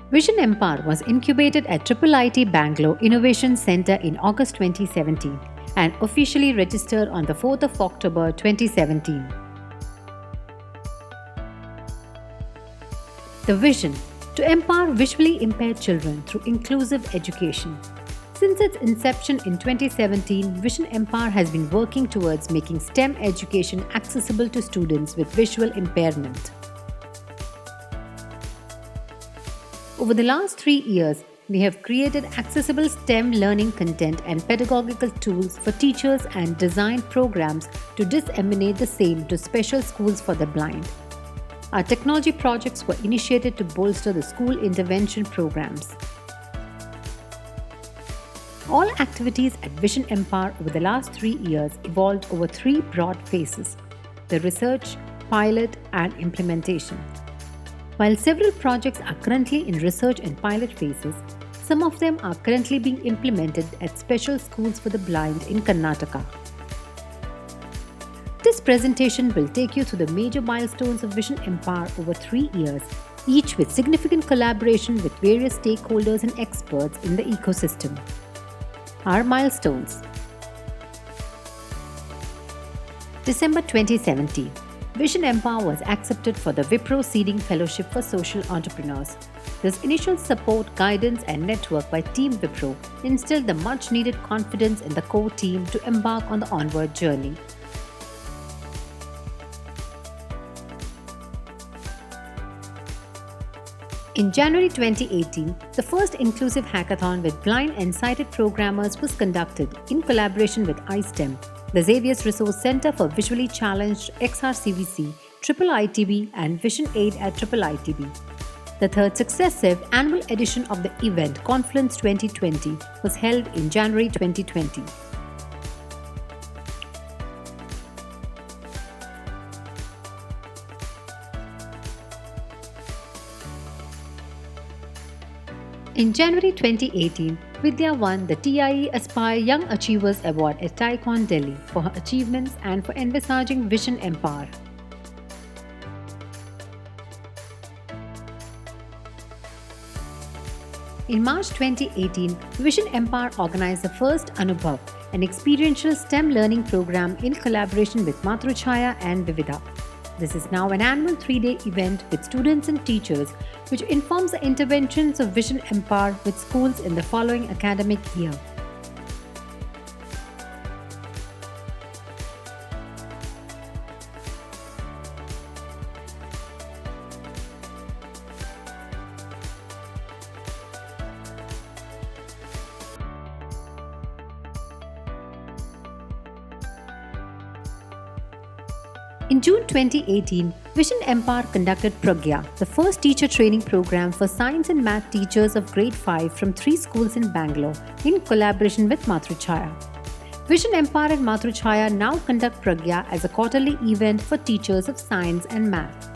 Vision Empire was incubated at IIIT Bangalore Innovation Center in August 2017 and officially registered on the 4th of October 2017. The vision: to empower visually impaired children through inclusive education. Since its inception in 2017, Vision Empire has been working towards making STEM education accessible to students with visual impairment. Over the last 3 years, we have created accessible STEM learning content and pedagogical tools for teachers and designed programs to disseminate the same to special schools for the blind. Our technology projects were initiated to bolster the school intervention programs. All activities at Vision Empire over the last 3 years evolved over 3 broad phases: the research, pilot, and implementation. While several projects are currently in research and pilot phases, some of them are currently being implemented at special schools for the blind in Karnataka. This presentation will take you through the major milestones of Vision Empire over 3 years, each with significant collaboration with various stakeholders and experts in the ecosystem. Our milestones: December 2017. Vision Empire was accepted for the Wipro Seeding Fellowship for Social Entrepreneurs. This initial support, guidance, and network by Team Wipro instilled the much needed confidence in the core team to embark on the onward journey. In January 2018, the first inclusive hackathon with blind and sighted programmers was conducted in collaboration with iSTEM, the Xavier's Resource Center for Visually Challenged XRCVC, IIITB, and Vision Aid at IIITB. The third successive annual edition of the event, Confluence 2020, was held in January 2020. In January 2018, Vidya won the TIE Aspire Young Achievers Award at TiECon Delhi for her achievements and for envisaging Vision Empire. In March 2018, Vision Empire organized the first Anubhav, an experiential STEM learning program in collaboration with Matruchaya and Vivida. This is now an annual 3-day event with students and teachers, which informs the interventions of Vision Empire with schools in the following academic year. In June 2018, Vision Empire conducted Pragya, the first teacher training program for science and math teachers of grade 5 from 3 schools in Bangalore in collaboration with Matruchaya. Vision Empire and Matruchaya now conduct Pragya as a quarterly event for teachers of science and math.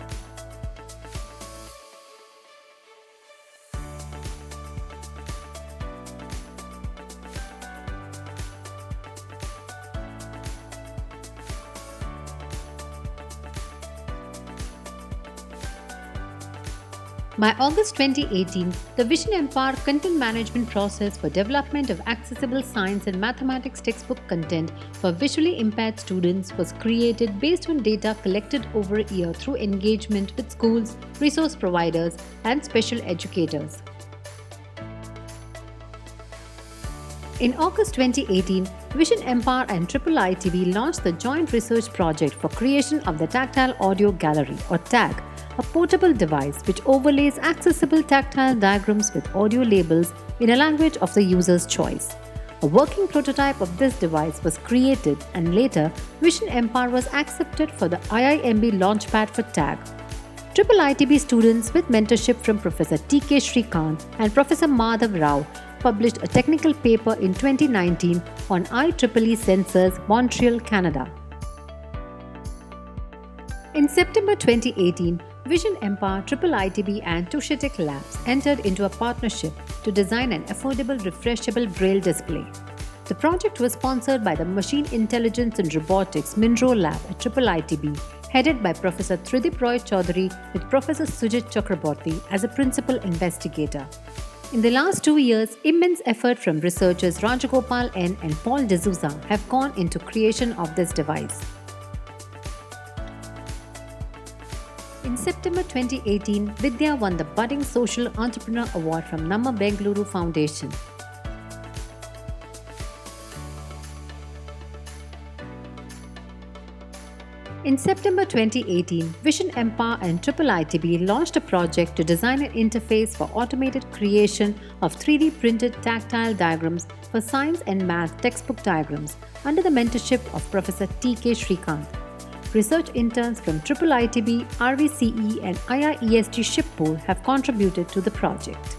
By August 2018, the Vision Empire content management process for development of accessible science and mathematics textbook content for visually impaired students was created based on data collected over a year through engagement with schools, resource providers, and special educators. In August 2018, Vision Empire and IIITB launched the joint research project for creation of the Tactile Audio Gallery, or TAG, a portable device which overlays accessible tactile diagrams with audio labels in a language of the user's choice. A working prototype of this device was created, and later, Vision Empire was accepted for the IIMB Launchpad for TAG. IIITB students with mentorship from Professor T.K. Shrikant and Professor Madhav Rao published a technical paper in 2019 on IEEE Sensors, Montreal, Canada. In September 2018, Vision Empire, IIITB and Tushetech Labs entered into a partnership to design an affordable refreshable braille display. The project was sponsored by the Machine Intelligence and Robotics Minro Lab at IIITB headed by Professor Tridip Roy Chaudhary with Professor Sujit Chakraborty as a principal investigator. In the last 2 years, immense effort from researchers Rajagopal N and Paul D'Souza have gone into creation of this device. In September 2018, Vidya won the Budding Social Entrepreneur Award from Namma Bengaluru Foundation. In September 2018, Vision Empire and IIITB launched a project to design an interface for automated creation of 3D printed tactile diagrams for science and math textbook diagrams under the mentorship of Professor T.K. Srikanth. Research interns from IIITB, RVCE and IIESG Shippool have contributed to the project.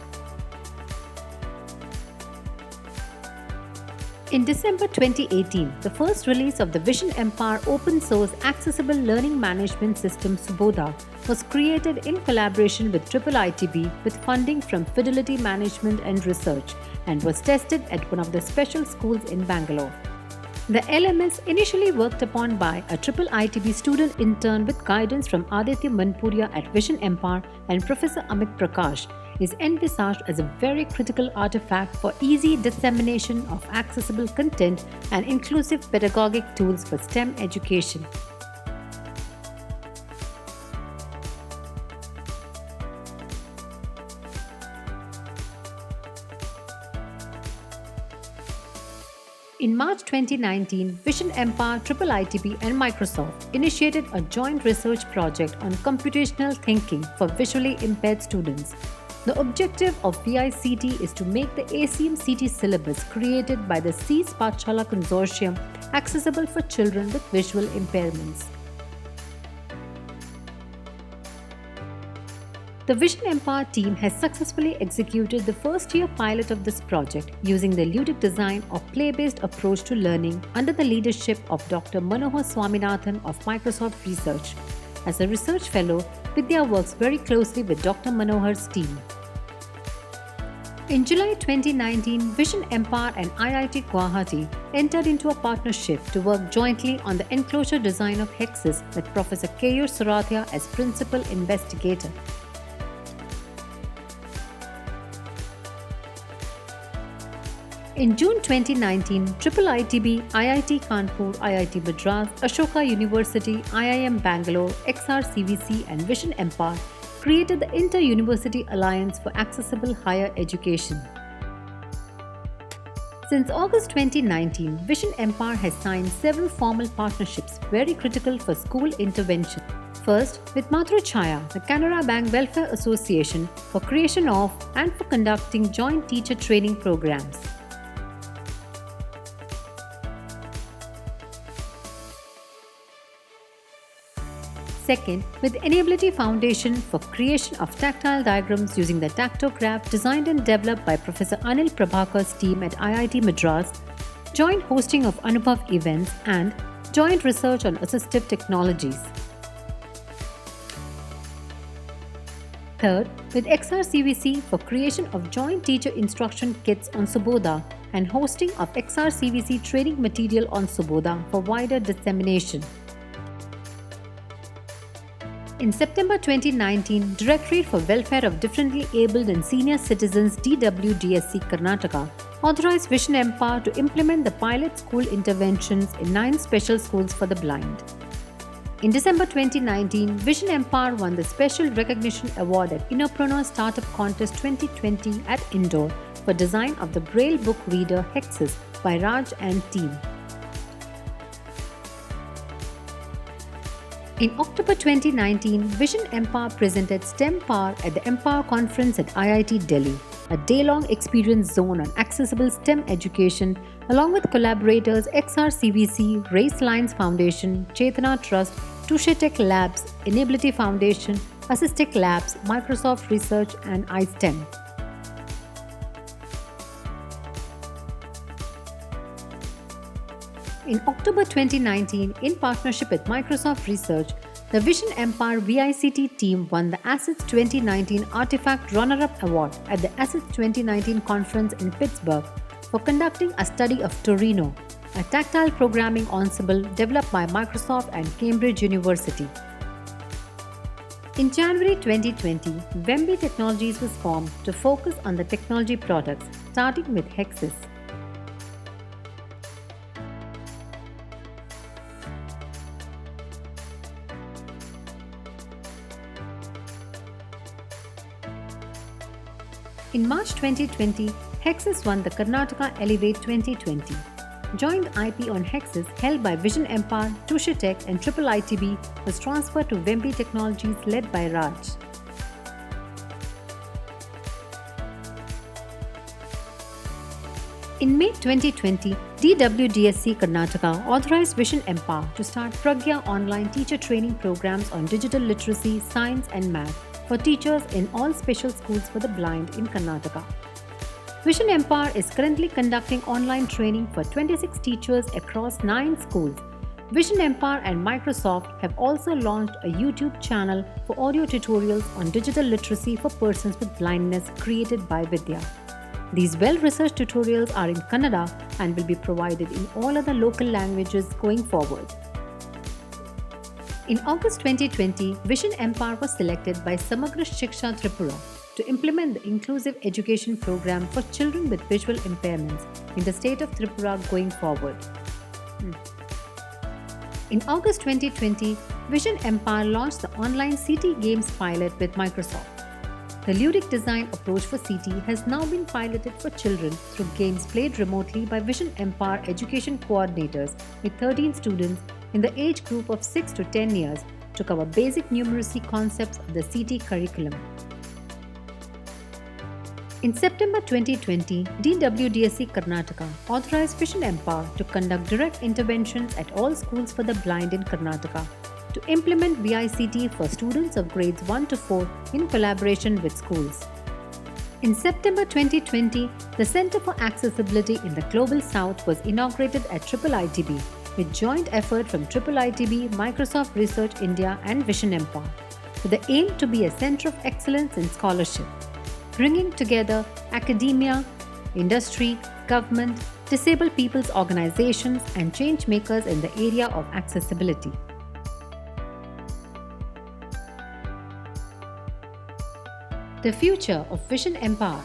In December 2018, the first release of the Vision Empire open source accessible learning management system Suboda was created in collaboration with IIITB with funding from Fidelity Management and Research and was tested at one of the special schools in Bangalore. The LMS, initially worked upon by a IIITB student intern with guidance from Aditya Manpuria at Vision Empire and Professor Amit Prakash, is envisaged as a very critical artifact for easy dissemination of accessible content and inclusive pedagogic tools for STEM education. In March 2019, Vision Empire, IIITB and Microsoft initiated a joint research project on computational thinking for visually impaired students. The objective of VICT is to make the ACM CT syllabus created by the C Pathshala Consortium accessible for children with visual impairments. The Vision Empire team has successfully executed the first-year pilot of this project using the ludic design of play-based approach to learning under the leadership of Dr. Manohar Swaminathan of Microsoft Research. As a research fellow, Vidya works very closely with Dr. Manohar's team. In July 2019, Vision Empire and IIT Guwahati entered into a partnership to work jointly on the enclosure design of hexes with Professor Keyur Surathia as principal investigator. In June 2019, IIITB, IIT Kanpur, IIT Madras, Ashoka University, IIM Bangalore, XRCVC and Vision Empire created the Inter-University Alliance for Accessible Higher Education. Since August 2019, Vision Empire has signed several formal partnerships very critical for school intervention. First, with Matruchaya, the Canara Bank Welfare Association, for creation of and for conducting joint teacher training programs. Second, with Enability Foundation for creation of tactile diagrams using the Tactograph designed and developed by Professor Anil Prabhakar's team at IIT Madras, joint hosting of Anubhav events and joint research on assistive technologies. Third, with XRCVC for creation of joint teacher instruction kits on Suboda and hosting of XRCVC training material on Suboda for wider dissemination. In September 2019, Directorate for Welfare of Differently Abled and Senior Citizens DWDSC Karnataka authorized Vision Empire to implement the pilot school interventions in 9 special schools for the blind. In December 2019, Vision Empire won the Special Recognition Award at Innopreneur Startup Contest 2020 at Indore for design of the Braille book reader Hexes by Raj and team. In October 2019, Vision Empire presented STEM Power at the Empire Conference at IIT Delhi, a day-long experience zone on accessible STEM education, along with collaborators XRCVC, Race Lines Foundation, Chetana Trust, Tushetech Labs, Enability Foundation, Assistech Labs, Microsoft Research, and iSTEM. In October 2019, in partnership with Microsoft Research, the Vision Empire VICT team won the Assets 2019 Artifact Runner-Up Award at the Assets 2019 conference in Pittsburgh for conducting a study of Torino, a tactile programming ensemble developed by Microsoft and Cambridge University. In January 2020, Wemby Technologies was formed to focus on the technology products, starting with Hexis. In March 2020, Hexis won the Karnataka Elevate 2020. Joint IP on Hexis held by Vision Empire, Tusha Tech and IIITB was transferred to Wemby Technologies led by Raj. In May 2020, DWDSC Karnataka authorized Vision Empire to start Pragya online teacher training programs on digital literacy, science and math for teachers in all special schools for the blind in Karnataka. Vision Empire is currently conducting online training for 26 teachers across 9 schools. Vision Empire and Microsoft have also launched a YouTube channel for audio tutorials on digital literacy for persons with blindness created by Vidya. These well-researched tutorials are in Kannada and will be provided in all other local languages going forward. In August 2020, Vision Empire was selected by Samagra Shiksha Tripura to implement the inclusive education program for children with visual impairments in the state of Tripura going forward. In August 2020, Vision Empire launched the online CT Games pilot with Microsoft. The ludic design approach for CT has now been piloted for children through games played remotely by Vision Empire education coordinators with 13 students in the age group of 6 to 10 years to cover basic numeracy concepts of the CT curriculum. In September 2020, DWDSC Karnataka authorized Vision Empire to conduct direct interventions at all schools for the blind in Karnataka to implement VICT for students of grades 1 to 4 in collaboration with schools. In September 2020, the Center for Accessibility in the Global South was inaugurated at IIITB with joint effort from IIITB, Microsoft Research India and Vision Empire, with the aim to be a center of excellence in scholarship, bringing together academia, industry, government, disabled people's organizations and change makers in the area of accessibility. The future of Vision Empire.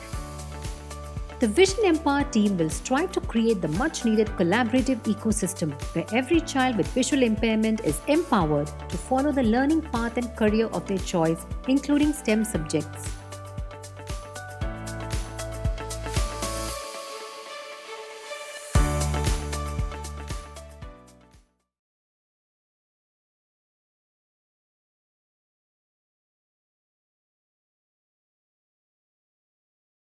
The Vision Empire team will strive to create the much-needed collaborative ecosystem where every child with visual impairment is empowered to follow the learning path and career of their choice, including STEM subjects.